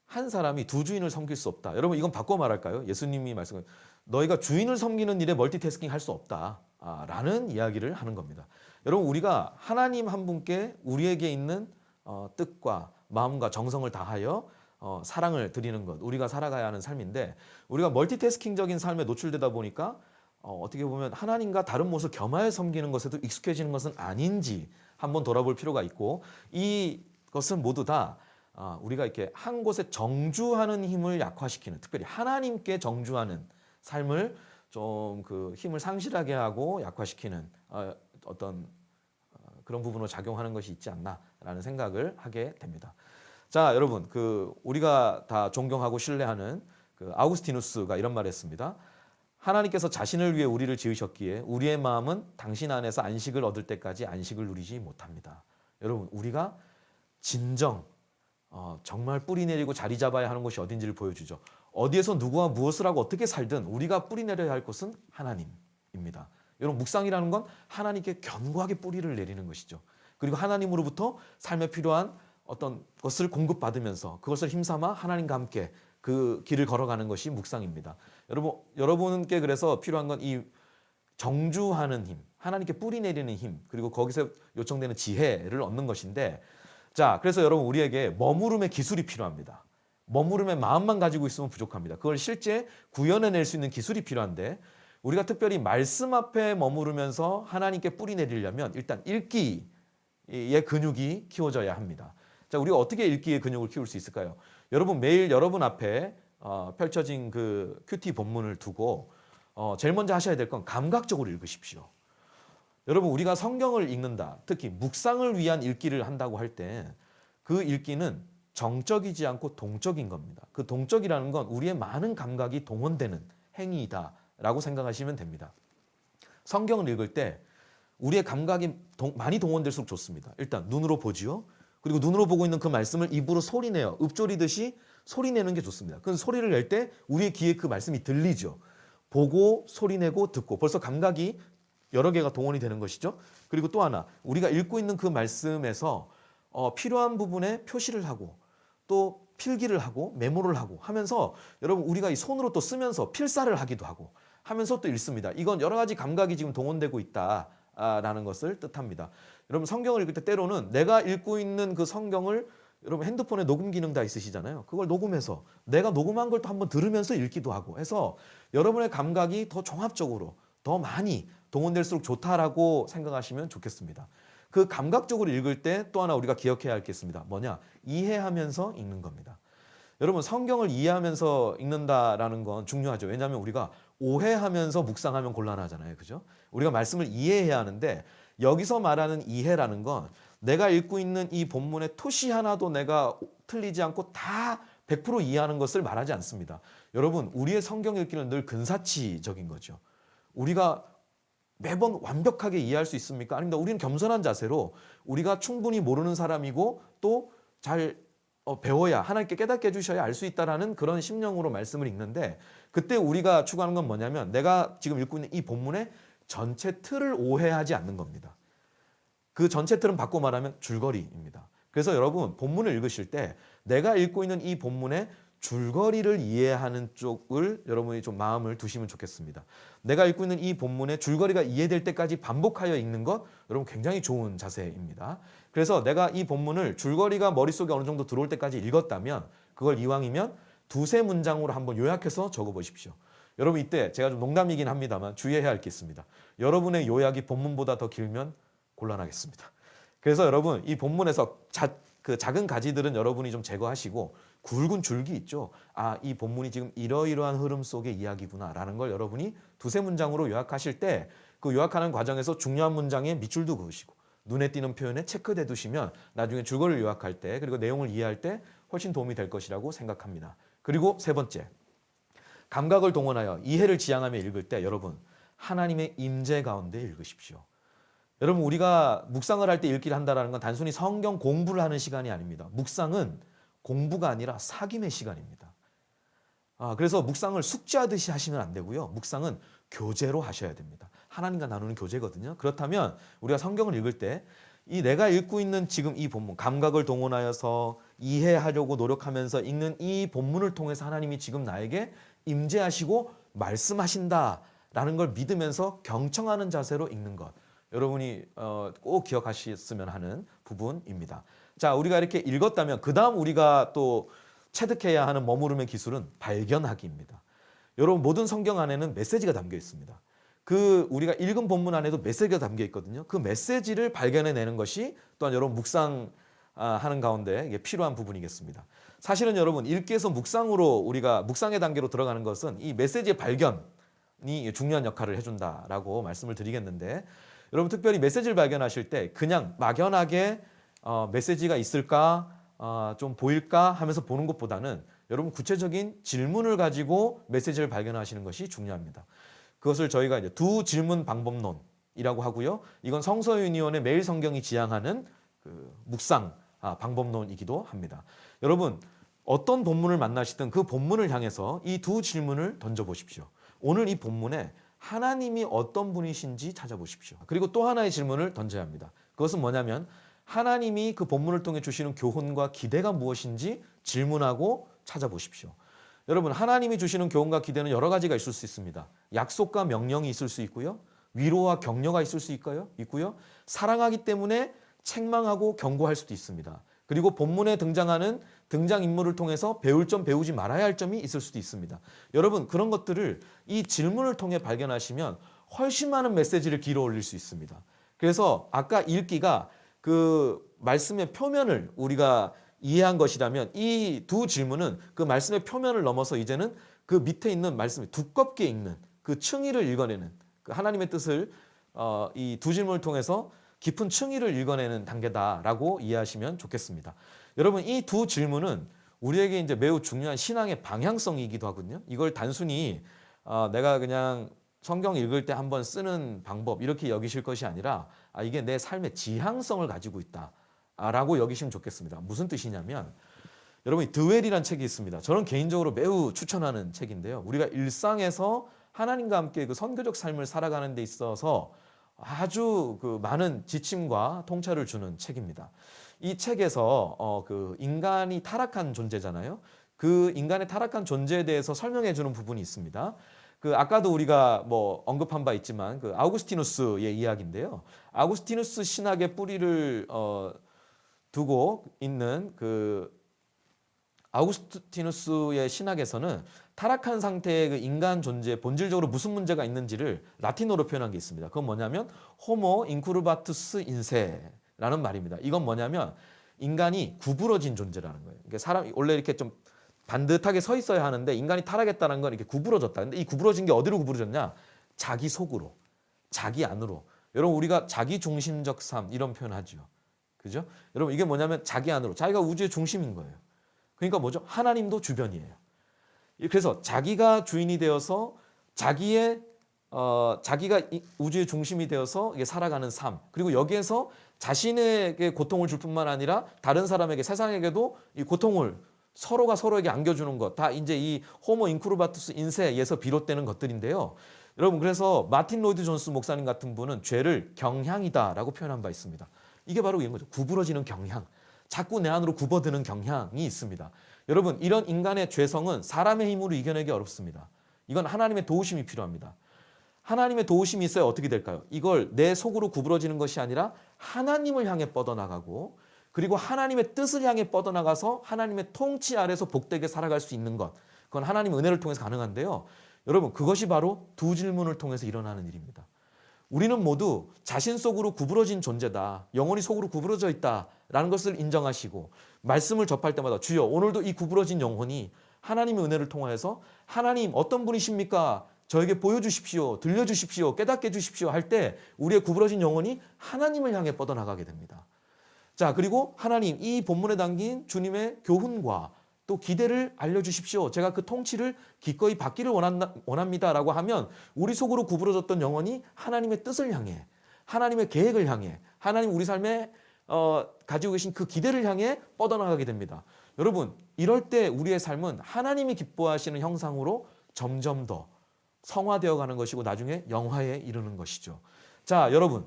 한 사람이 두 주인을 섬길 수 없다. 여러분, 이건 바꿔 말할까요? 예수님이 말씀한 너희가 주인을 섬기는 일에 멀티태스킹 할 수 없다 라는 이야기를 하는 겁니다. 여러분, 우리가 하나님 한 분께 우리에게 있는 뜻과 마음과 정성을 다하여 사랑을 드리는 것, 우리가 살아가야 하는 삶인데, 우리가 멀티태스킹적인 삶에 노출되다 보니까 어떻게 보면 하나님과 다른 모습을 겸하여 섬기는 것에도 익숙해지는 것은 아닌지 한번 돌아볼 필요가 있고, 이것은 모두 다 우리가 이렇게 한 곳에 정주하는 힘을 약화시키는, 특별히 하나님께 정주하는 삶을 좀 그 힘을 상실하게 하고 약화시키는 어떤 그런 부분으로 작용하는 것이 있지 않나라는 생각을 하게 됩니다. 자, 여러분, 우리가 다 존경하고 신뢰하는 아우구스티누스가 이런 말을 했습니다. 하나님께서 자신을 위해 우리를 지으셨기에 우리의 마음은 당신 안에서 안식을 얻을 때까지 안식을 누리지 못합니다. 여러분, 우리가 진정 정말 뿌리 내리고 자리 잡아야 하는 곳이 어딘지를 보여주죠. 어디에서 누구와 무엇을 하고 어떻게 살든 우리가 뿌리 내려야 할 곳은 하나님입니다. 여러분, 묵상이라는 건 하나님께 견고하게 뿌리를 내리는 것이죠. 그리고 하나님으로부터 삶에 필요한 어떤 것을 공급받으면서 그것을 힘삼아 하나님과 함께 그 길을 걸어가는 것이 묵상입니다. 여러분께 그래서 필요한 건 이 정주하는 힘, 하나님께 뿌리 내리는 힘, 그리고 거기서 요청되는 지혜를 얻는 것인데, 자, 그래서 여러분, 우리에게 머무름의 기술이 필요합니다. 머무름의 마음만 가지고 있으면 부족합니다. 그걸 실제 구현해낼 수 있는 기술이 필요한데, 우리가 특별히 말씀 앞에 머무르면서 하나님께 뿌리 내리려면 일단 읽기의 근육이 키워져야 합니다. 자, 우리가 어떻게 읽기의 근육을 키울 수 있을까요? 여러분, 매일 여러분 앞에 펼쳐진 그 큐티 본문을 두고 제일 먼저 하셔야 될 건 감각적으로 읽으십시오. 여러분, 우리가 성경을 읽는다, 특히 묵상을 위한 읽기를 한다고 할 때 그 읽기는 정적이지 않고 동적인 겁니다. 그 동적이라는 건 우리의 많은 감각이 동원되는 행위이다라고 생각하시면 됩니다. 성경을 읽을 때 우리의 감각이 많이 동원될수록 좋습니다. 일단 눈으로 보지요. 그리고 눈으로 보고 있는 그 말씀을 입으로 소리내어 읊조리듯이 소리내는 게 좋습니다. 그 소리를 낼 때 우리의 귀에 그 말씀이 들리죠. 보고 소리내고 듣고 벌써 감각이 여러 개가 동원이 되는 것이죠. 그리고 또 하나, 우리가 읽고 있는 그 말씀에서 필요한 부분에 표시를 하고 또 필기를 하고 메모를 하고 하면서 여러분, 우리가 이 손으로 또 쓰면서 필사를 하기도 하고 하면서 또 읽습니다. 이건 여러 가지 감각이 지금 동원되고 있다라는 것을 뜻합니다. 여러분, 성경을 읽을 때 때로는 내가 읽고 있는 그 성경을, 여러분 핸드폰에 녹음 기능 다 있으시잖아요. 그걸 녹음해서 내가 녹음한 걸 또 한번 들으면서 읽기도 하고 해서 여러분의 감각이 더 종합적으로 더 많이 동원될수록 좋다라고 생각하시면 좋겠습니다. 그 감각적으로 읽을 때 또 하나 우리가 기억해야 할 게 있습니다. 뭐냐? 이해하면서 읽는 겁니다. 여러분, 성경을 이해하면서 읽는다라는 건 중요하죠. 왜냐하면 우리가 오해하면서 묵상하면 곤란하잖아요. 그죠? 우리가 말씀을 이해해야 하는데, 여기서 말하는 이해라는 건 내가 읽고 있는 이 본문의 토시 하나도 내가 틀리지 않고 다 100% 이해하는 것을 말하지 않습니다. 여러분, 우리의 성경 읽기는 늘 근사치적인 거죠. 우리가 매번 완벽하게 이해할 수 있습니까? 아닙니다. 우리는 겸손한 자세로 우리가 충분히 모르는 사람이고 또 잘 배워야, 하나님께 깨닫게 해주셔야 알 수 있다라는 그런 심령으로 말씀을 읽는데, 그때 우리가 추구하는 건 뭐냐면 내가 지금 읽고 있는 이 본문의 전체 틀을 오해하지 않는 겁니다. 그 전체 틀은 바꿔 말하면 줄거리입니다. 그래서 여러분, 본문을 읽으실 때 내가 읽고 있는 이 본문의 줄거리를 이해하는 쪽을 여러분이 좀 마음을 두시면 좋겠습니다. 내가 읽고 있는 이 본문의 줄거리가 이해될 때까지 반복하여 읽는 것, 여러분 굉장히 좋은 자세입니다. 그래서 내가 이 본문을 줄거리가 머릿속에 어느 정도 들어올 때까지 읽었다면 그걸 이왕이면 두세 문장으로 한번 요약해서 적어보십시오. 여러분, 이때 제가 좀 농담이긴 합니다만 주의해야 할 게 있습니다. 여러분의 요약이 본문보다 더 길면 곤란하겠습니다. 그래서 여러분, 이 본문에서 그 작은 가지들은 여러분이 좀 제거하시고 굵은 줄기 있죠. 이 본문이 지금 이러이러한 흐름 속의 이야기구나라는 걸 여러분이 두세 문장으로 요약하실 때 그 요약하는 과정에서 중요한 문장에 밑줄도 그으시고 눈에 띄는 표현에 체크돼 두시면 나중에 줄거리를 요약할 때, 그리고 내용을 이해할 때 훨씬 도움이 될 것이라고 생각합니다. 그리고 세 번째, 감각을 동원하여 이해를 지향하며 읽을 때 여러분, 하나님의 임재 가운데 읽으십시오. 여러분, 우리가 묵상을 할 때 읽기를 한다는 건 단순히 성경 공부를 하는 시간이 아닙니다. 묵상은 공부가 아니라 사귐의 시간입니다. 그래서 묵상을 숙제하듯이 하시면 안 되고요. 묵상은 교제로 하셔야 됩니다. 하나님과 나누는 교제거든요. 그렇다면 우리가 성경을 읽을 때 이 내가 읽고 있는 지금 이 본문, 감각을 동원하여서 이해하려고 노력하면서 읽는 이 본문을 통해서 하나님이 지금 나에게 임재하시고 말씀하신다라는 걸 믿으면서 경청하는 자세로 읽는 것, 여러분이 꼭 기억하셨으면 하는 부분입니다. 자, 우리가 이렇게 읽었다면 그 다음 우리가 또 체득해야 하는 머무름의 기술은 발견하기입니다. 여러분, 모든 성경 안에는 메시지가 담겨 있습니다. 그 우리가 읽은 본문 안에도 메시지가 담겨 있거든요. 그 메시지를 발견해내는 것이 또한 여러분 묵상하는 가운데 이게 필요한 부분이겠습니다. 사실은 여러분 읽기에서 묵상으로 우리가 묵상의 단계로 들어가는 것은 이 메시지의 발견이 중요한 역할을 해준다라고 말씀을 드리겠는데, 여러분 특별히 메시지를 발견하실 때 그냥 막연하게 메시지가 있을까 좀 보일까 하면서 보는 것보다는 여러분 구체적인 질문을 가지고 메시지를 발견하시는 것이 중요합니다. 그것을 저희가 이제 두 질문 방법론이라고 하고요. 이건 성서윤의원의 매일 성경이 지향하는 그 묵상 방법론이기도 합니다. 여러분 어떤 본문을 만나시든 그 본문을 향해서 이 두 질문을 던져보십시오. 오늘 이 본문에 하나님이 어떤 분이신지 찾아보십시오. 그리고 또 하나의 질문을 던져야 합니다. 그것은 뭐냐면 하나님이 그 본문을 통해 주시는 교훈과 기대가 무엇인지 질문하고 찾아보십시오. 여러분 하나님이 주시는 교훈과 기대는 여러 가지가 있을 수 있습니다. 약속과 명령이 있을 수 있고요. 위로와 격려가 있을 수 있고요. 사랑하기 때문에 책망하고 경고할 수도 있습니다. 그리고 본문에 등장하는 등장인물을 통해서 배울 점 배우지 말아야 할 점이 있을 수도 있습니다. 여러분 그런 것들을 이 질문을 통해 발견하시면 훨씬 많은 메시지를 길어 올릴 수 있습니다. 그래서 아까 읽기가 그 말씀의 표면을 우리가 이해한 것이라면 이 두 질문은 그 말씀의 표면을 넘어서 이제는 그 밑에 있는 말씀을 두껍게 읽는 그 층위를 읽어내는 그 하나님의 뜻을 이 두 질문을 통해서 깊은 층위를 읽어내는 단계다라고 이해하시면 좋겠습니다. 여러분 이 두 질문은 우리에게 이제 매우 중요한 신앙의 방향성이기도 하거든요. 이걸 단순히 내가 그냥 성경 읽을 때 한번 쓰는 방법 이렇게 여기실 것이 아니라 이게 내 삶의 지향성을 가지고 있다라고 여기시면 좋겠습니다. 무슨 뜻이냐면 여러분 드웰이라는 책이 있습니다. 저는 개인적으로 매우 추천하는 책인데요. 우리가 일상에서 하나님과 함께 그 선교적 삶을 살아가는 데 있어서 아주 그 많은 지침과 통찰을 주는 책입니다. 이 책에서 그 인간이 타락한 존재잖아요. 그 인간의 타락한 존재에 대해서 설명해 주는 부분이 있습니다. 그 아까도 우리가 뭐 언급한 바 있지만 그 아우구스티누스의 이야기인데요. 아우구스티누스 신학의 뿌리를 두고 있는 그 아우구스티누스의 신학에서는 타락한 상태의 그 인간 존재에 본질적으로 무슨 문제가 있는지를 라틴어로 표현한 게 있습니다. 그건 뭐냐면 호모 인쿠르바투스 인세라는 말입니다. 이건 뭐냐면 인간이 구부러진 존재라는 거예요. 그러니까 사람 원래 이렇게 좀 반듯하게 서 있어야 하는데 인간이 타락했다는 건 이렇게 구부러졌다. 근데 이 구부러진 게 어디로 구부러졌냐? 자기 속으로, 자기 안으로. 여러분 우리가 자기 중심적 삶 이런 표현하죠. 그죠? 여러분 이게 뭐냐면 자기 안으로, 자기가 우주의 중심인 거예요. 그러니까 뭐죠? 하나님도 주변이에요. 그래서 자기가 주인이 되어서 자기가 우주의 중심이 되어서 이게 살아가는 삶. 그리고 여기에서 자신에게 고통을 줄 뿐만 아니라 다른 사람에게 세상에게도 이 고통을 서로가 서로에게 안겨주는 것. 다 이제 이 호모 인쿠르바투스 인세에서 비롯되는 것들인데요. 여러분 그래서 마틴 로이드 존스 목사님 같은 분은 죄를 경향이다라고 표현한 바 있습니다. 이게 바로 이런 거죠. 구부러지는 경향. 자꾸 내 안으로 굽어드는 경향이 있습니다. 여러분 이런 인간의 죄성은 사람의 힘으로 이겨내기 어렵습니다. 이건 하나님의 도우심이 필요합니다. 하나님의 도우심이 있어야 어떻게 될까요? 이걸 내 속으로 구부러지는 것이 아니라 하나님을 향해 뻗어나가고 그리고 하나님의 뜻을 향해 뻗어나가서 하나님의 통치 아래서 복되게 살아갈 수 있는 것. 그건 하나님의 은혜를 통해서 가능한데요. 여러분 그것이 바로 두 질문을 통해서 일어나는 일입니다. 우리는 모두 자신 속으로 구부러진 존재다. 영혼이 속으로 구부러져 있다라는 것을 인정하시고 말씀을 접할 때마다 주여 오늘도 이 구부러진 영혼이 하나님의 은혜를 통하여서 하나님 어떤 분이십니까? 저에게 보여주십시오. 들려주십시오. 깨닫게 해주십시오. 할 때 우리의 구부러진 영혼이 하나님을 향해 뻗어나가게 됩니다. 자, 그리고 하나님 이 본문에 담긴 주님의 교훈과 또 기대를 알려주십시오. 제가 그 통치를 기꺼이 받기를 원합니다라고 하면 우리 속으로 구부러졌던 영혼이 하나님의 뜻을 향해 하나님의 계획을 향해 하나님 우리 삶에 가지고 계신 그 기대를 향해 뻗어나가게 됩니다. 여러분 이럴 때 우리의 삶은 하나님이 기뻐하시는 형상으로 점점 더 성화되어 가는 것이고 나중에 영화에 이르는 것이죠. 자, 여러분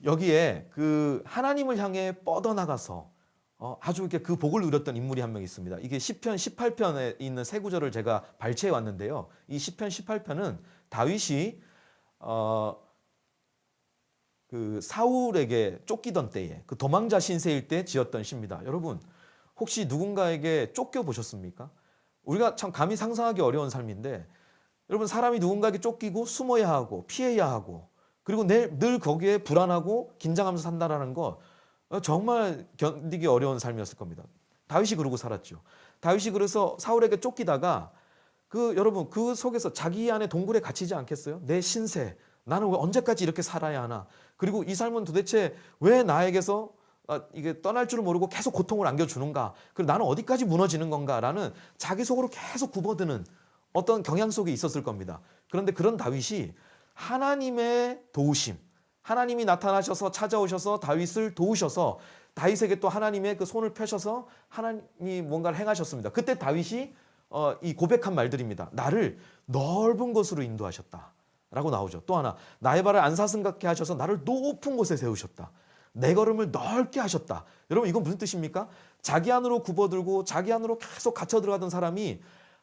여기에 그 하나님을 향해 뻗어나가서 아주 이렇게 그 복을 누렸던 인물이 한 명 있습니다. 이게 시편 18편에 있는 세 구절을 제가 발췌해 왔는데요. 이 시편 18편은 다윗이 그 사울에게 쫓기던 때에 그 도망자 신세일 때 지었던 시입니다. 여러분 혹시 누군가에게 쫓겨 보셨습니까? 우리가 참 감히 상상하기 어려운 삶인데 여러분 사람이 누군가에게 쫓기고 숨어야 하고 피해야 하고 그리고 늘 거기에 불안하고 긴장하면서 산다라는 거 정말 견디기 어려운 삶이었을 겁니다. 다윗이 그러고 살았죠. 다윗이 그래서 사울에게 쫓기다가 여러분 그 속에서 자기 안에 동굴에 갇히지 않겠어요? 내 신세, 나는 왜 언제까지 이렇게 살아야 하나? 그리고 이 삶은 도대체 왜 나에게서 이게 떠날 줄을 모르고 계속 고통을 안겨주는가? 그리고 나는 어디까지 무너지는 건가라는 자기 속으로 계속 굽어드는 어떤 경향 속에 있었을 겁니다. 그런데 그런 다윗이 하나님의 도우심, 하나님이 나타나셔서 찾아오셔서 다윗을 도우셔서 다윗에게 또 하나님의 그 손을 펴셔서 하나님이 뭔가를 행하셨습니다. 그때 다윗이 이 고백한 말들입니다. 나를 넓은 곳으로 인도하셨다라고 나오죠. 또 하나, 나의 발을 안 사슴같게 하셔서 나를 높은 곳에 세우셨다. 내 걸음을 넓게 하셨다. 여러분 이건 무슨 뜻입니까? 자기 안으로 굽어들고 자기 안으로 계속 갇혀 들어가던 사람이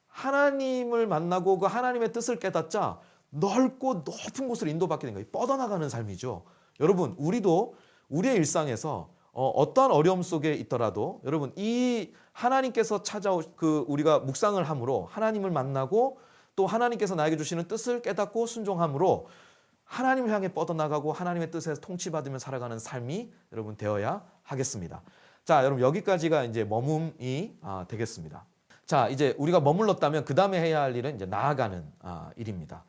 하나님을 만나고 그 하나님의 뜻을 깨닫자 넓고 높은 곳으로 인도받게 된 거예요. 뻗어나가는 삶이죠. 여러분 우리도 우리의 일상에서 어떠한 어려움 속에 있더라도 여러분 이 하나님께서 우리가 묵상을 함으로 하나님을 만나고 또 하나님께서 나에게 주시는 뜻을 깨닫고 순종함으로 하나님을 향해 뻗어나가고 하나님의 뜻에서 통치받으며 살아가는 삶이 여러분 되어야 하겠습니다. 자, 여러분 여기까지가 이제 머뭄이 되겠습니다. 자, 이제 우리가 머물렀다면 그 다음에 해야 할 일은 이제 나아가는 일입니다.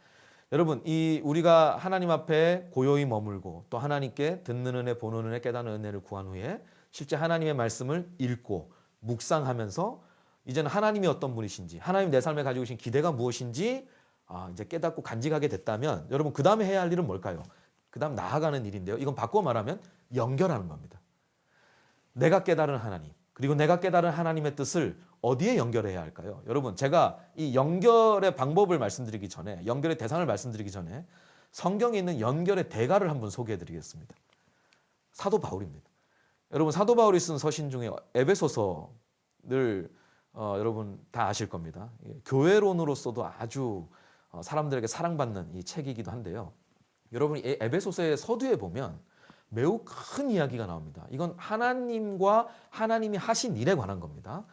여러분 우리가 하나님 앞에 고요히 머물고 또 하나님께 듣는 은혜, 보는 은혜, 깨닫는 은혜를 구한 후에 실제 하나님의 말씀을 읽고 묵상하면서 이제는 하나님이 어떤 분이신지, 하나님 내 삶에 가지고 계신 기대가 무엇인지 이제 깨닫고 간직하게 됐다면 여러분 그 다음에 해야 할 일은 뭘까요? 그 다음 나아가는 일인데요. 이건 바꿔 말하면 연결하는 겁니다. 내가 깨달은 하나님, 그리고 내가 깨달은 하나님의 뜻을 어디에 연결해야 할까요? 여러분 제가 이 연결의 방법을 말씀드리기 전에, 연결의 대상을 말씀드리기 전에 성경에 있는 연결의 대가를 한번 소개해 드리겠습니다. 사도 바울입니다. 여러분 사도 바울이 쓴 서신 중에 에베소서를 여러분 다 아실 겁니다. 교회론으로서도 아주 사람들에게 사랑받는 이 책이기도 한데요. 여러분 이 에베소서의 서두에 보면 매우 큰 이야기가 나옵니다. 이건 하나님과 하나님이 하신 일에 관한 겁니다.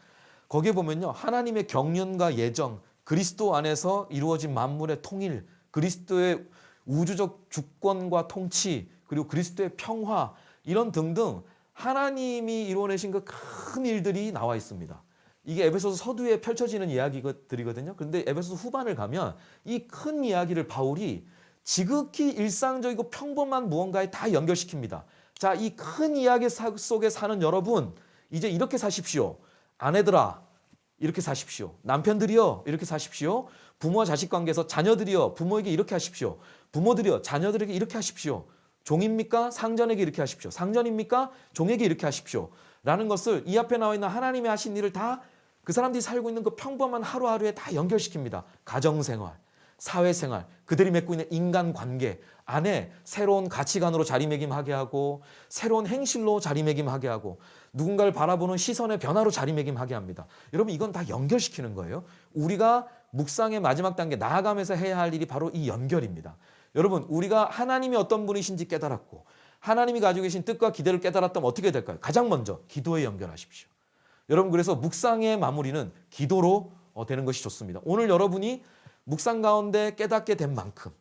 거기에 보면요, 하나님의 경륜과 예정, 그리스도 안에서 이루어진 만물의 통일, 그리스도의 우주적 주권과 통치, 그리고 그리스도의 평화, 이런 등등 하나님이 이루어내신 그 큰 일들이 나와 있습니다. 이게 에베소서 서두에 펼쳐지는 이야기들이거든요. 그런데 에베소서 후반을 가면 이 큰 이야기를 바울이 지극히 일상적이고 평범한 무언가에 다 연결시킵니다. 자, 이 큰 이야기 속에 사는 여러분, 이제 이렇게 사십시오. 아내들아, 이렇게 사십시오. 남편들이여, 이렇게 사십시오. 부모와 자식 관계에서 자녀들이여, 부모에게 이렇게 하십시오. 부모들이여, 자녀들에게 이렇게 하십시오. 종입니까? 상전에게 이렇게 하십시오. 상전입니까? 종에게 이렇게 하십시오. 라는 것을 이 앞에 나와 있는 하나님이 하신 일을 다 그 사람들이 살고 있는 그 평범한 하루하루에 다 연결시킵니다. 가정생활, 사회생활, 그들이 맺고 있는 인간관계 안에 새로운 가치관으로 자리매김하게 하고 새로운 행실로 자리매김하게 하고 누군가를 바라보는 시선의 변화로 자리매김하게 합니다. 여러분 이건 다 연결시키는 거예요. 우리가 묵상의 마지막 단계 나아가면서 해야 할 일이 바로 이 연결입니다. 여러분 우리가 하나님이 어떤 분이신지 깨달았고 하나님이 가지고 계신 뜻과 기대를 깨달았다면 어떻게 될까요? 가장 먼저 기도에 연결하십시오. 여러분 그래서 묵상의 마무리는 기도로 되는 것이 좋습니다. 오늘 여러분이 묵상 가운데 깨닫게 된 만큼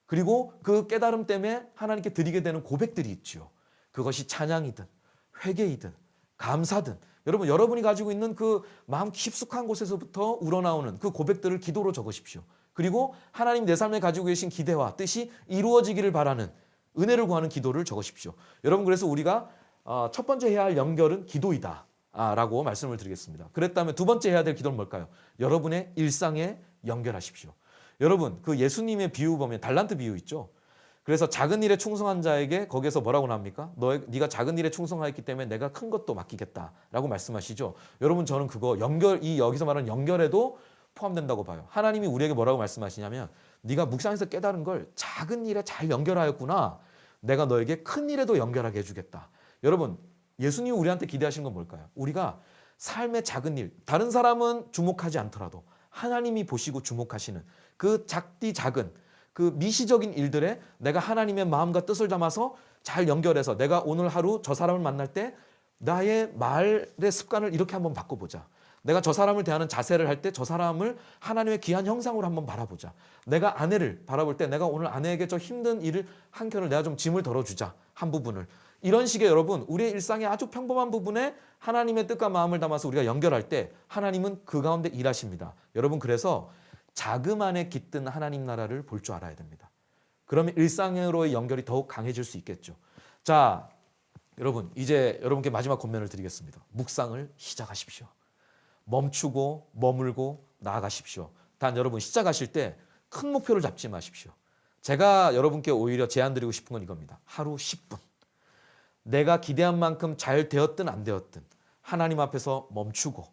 그리고 그 깨달음 때문에 하나님께 드리게 되는 고백들이 있죠. 그것이 찬양이든 회개이든 감사든 여러분이 가지고 있는 그 마음 깊숙한 곳에서부터 우러나오는 그 고백들을 기도로 적으십시오. 그리고 하나님 내 삶에 가지고 계신 기대와 뜻이 이루어지기를 바라는 은혜를 구하는 기도를 적으십시오. 여러분 그래서 우리가 첫 번째 해야 할 연결은 기도이다 라고 말씀을 드리겠습니다. 그랬다면 두 번째 해야 될 기도는 뭘까요? 여러분의 일상에 연결하십시오. 여러분 그 예수님의 비유 보면 달란트 비유 있죠. 그래서 작은 일에 충성한 자에게 거기에서 뭐라고 나옵니까? 네가 작은 일에 충성하였기 때문에 내가 큰 것도 맡기겠다라고 말씀하시죠. 여러분 저는 그거 여기서 말하는 연결에도 포함된다고 봐요. 하나님이 우리에게 뭐라고 말씀하시냐면 네가 묵상에서 깨달은 걸 작은 일에 잘 연결하였구나. 내가 너에게 큰 일에도 연결하게 해주겠다. 여러분 예수님이 우리한테 기대하시는 건 뭘까요? 우리가 삶의 작은 일, 다른 사람은 주목하지 않더라도 하나님이 보시고 주목하시는 그 작은 그 미시적인 일들에 내가 하나님의 마음과 뜻을 담아서 잘 연결해서 내가 오늘 하루 저 사람을 만날 때 나의 말의 습관을 이렇게 한번 바꿔보자. 내가 저 사람을 대하는 자세를 할 때 저 사람을 하나님의 귀한 형상으로 한번 바라보자. 내가 아내를 바라볼 때 내가 오늘 아내에게 저 힘든 일을 한켠을 내가 좀 짐을 덜어주자. 한 부분을. 이런 식의 여러분 우리의 일상의 아주 평범한 부분에 하나님의 뜻과 마음을 담아서 우리가 연결할 때 하나님은 그 가운데 일하십니다. 여러분 그래서 자그만에 깃든 하나님 나라를 볼 줄 알아야 됩니다. 그러면 일상으로의 연결이 더욱 강해질 수 있겠죠. 자, 여러분 이제 여러분께 마지막 권면을 드리겠습니다. 묵상을 시작하십시오. 멈추고 머물고 나아가십시오. 단 여러분 시작하실 때 큰 목표를 잡지 마십시오. 제가 여러분께 오히려 제안 드리고 싶은 건 이겁니다. 하루 10분. 내가 기대한 만큼 잘 되었든 안 되었든 하나님 앞에서 멈추고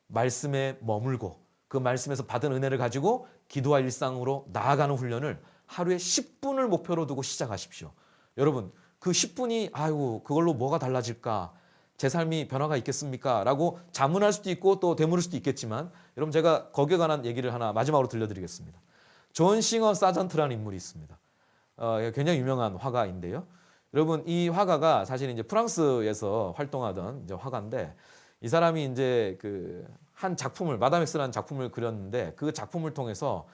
말씀에 머물고 그 말씀에서 받은 은혜를 가지고 기도와 일상으로 나아가는 훈련을 하루에 10분을 목표로 두고 시작하십시오. 여러분 그 10분이 아이고 그걸로 뭐가 달라질까? 제 삶이 변화가 있겠습니까? 라고 자문할 수도 있고 또 되물을 수도 있겠지만 여러분 제가 거기에 관한 얘기를 하나 마지막으로 들려드리겠습니다. 존 싱어 사전트라는 인물이 있습니다. 굉장히 유명한 화가인데요. 여러분 이 화가가 사실 이제 프랑스에서 활동하던 이제 화가인데 이 사람이 이제 그 한 작품을 마담엑스라는 작품을 그렸는데 그 작품을 통해서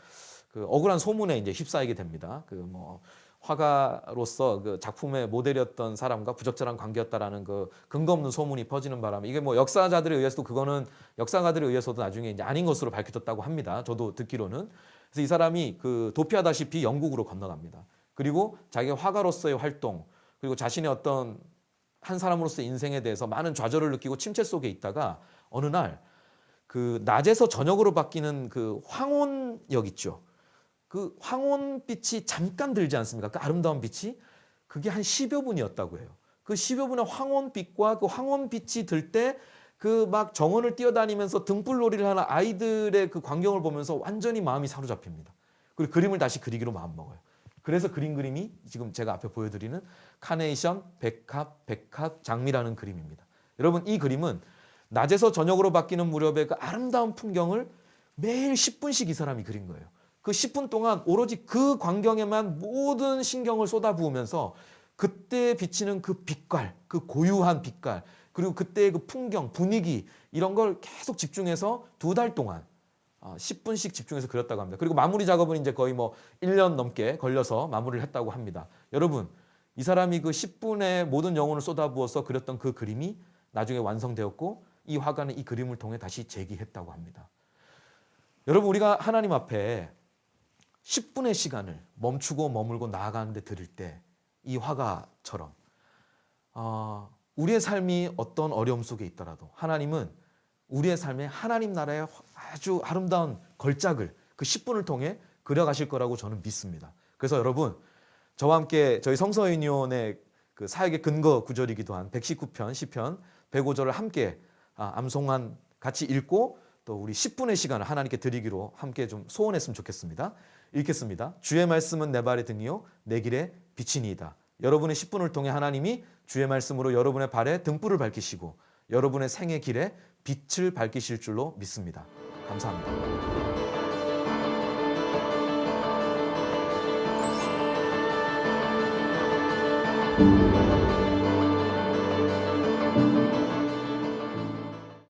그 억울한 소문에 이제 휩싸이게 됩니다. 그 뭐 화가로서 그 작품의 모델이었던 사람과 부적절한 관계였다라는 그 근거 없는 소문이 퍼지는 바람에 이게 뭐 역사자들에 의해서도 그거는 역사가들에 의해서도 나중에 이제 아닌 것으로 밝혀졌다고 합니다. 저도 듣기로는. 그래서 이 사람이 그 도피하다시피 영국으로 건너갑니다. 그리고 자기가 화가로서의 활동 그리고 자신의 어떤 한 사람으로서의 인생에 대해서 많은 좌절을 느끼고 침체 속에 있다가 어느 날 그 낮에서 저녁으로 바뀌는 그 황혼역 있죠. 그 황혼빛이 잠깐 들지 않습니까? 그 아름다운 빛이 그게 한 10여 분이었다고 해요. 그 10여 분의 황혼빛과 그 황혼빛이 들 때 그 막 정원을 뛰어다니면서 등불놀이를 하는 아이들의 그 광경을 보면서 완전히 마음이 사로잡힙니다. 그리고 그림을 다시 그리기로 마음먹어요. 그래서 그린 그림이 지금 제가 앞에 보여드리는 카네이션, 백합, 장미라는 그림입니다. 여러분 이 그림은 낮에서 저녁으로 바뀌는 무렵의 그 아름다운 풍경을 매일 10분씩 이 사람이 그린 거예요. 그 10분 동안 오로지 그 광경에만 모든 신경을 쏟아부으면서 그때 비치는 그 빛깔, 그 고유한 빛깔, 그리고 그때의 그 풍경, 분위기 이런 걸 계속 집중해서 2달 동안 10분씩 집중해서 그렸다고 합니다. 그리고 마무리 작업은 이제 거의 뭐 1년 넘게 걸려서 마무리를 했다고 합니다. 여러분, 이 사람이 그 10분의 모든 영혼을 쏟아부어서 그렸던 그 그림이 나중에 완성되었고 이 화가는 이 그림을 통해 다시 재기했다고 합니다. 여러분, 우리가 하나님 앞에 10분의 시간을 멈추고 머물고 나아가는 데 들일 때 이 화가처럼 우리의 삶이 어떤 어려움 속에 있더라도 하나님은 우리의 삶에 하나님 나라의 아주 아름다운 걸작을 그 10분을 통해 그려가실 거라고 저는 믿습니다. 그래서 여러분 저와 함께 저희 성서유니온의 그 사역의 근거 구절이기도 한 119편 시편 105절을 함께 암송한 같이 읽고 또 우리 10분의 시간을 하나님께 드리기로 함께 좀 소원했으면 좋겠습니다. 읽겠습니다. 주의 말씀은 내 발의 등이요 내 길의 빛이니이다. 여러분의 10분을 통해 하나님이 주의 말씀으로 여러분의 발에 등불을 밝히시고 여러분의 생의 길에 빛을 밝히실 줄로 믿습니다. 감사합니다.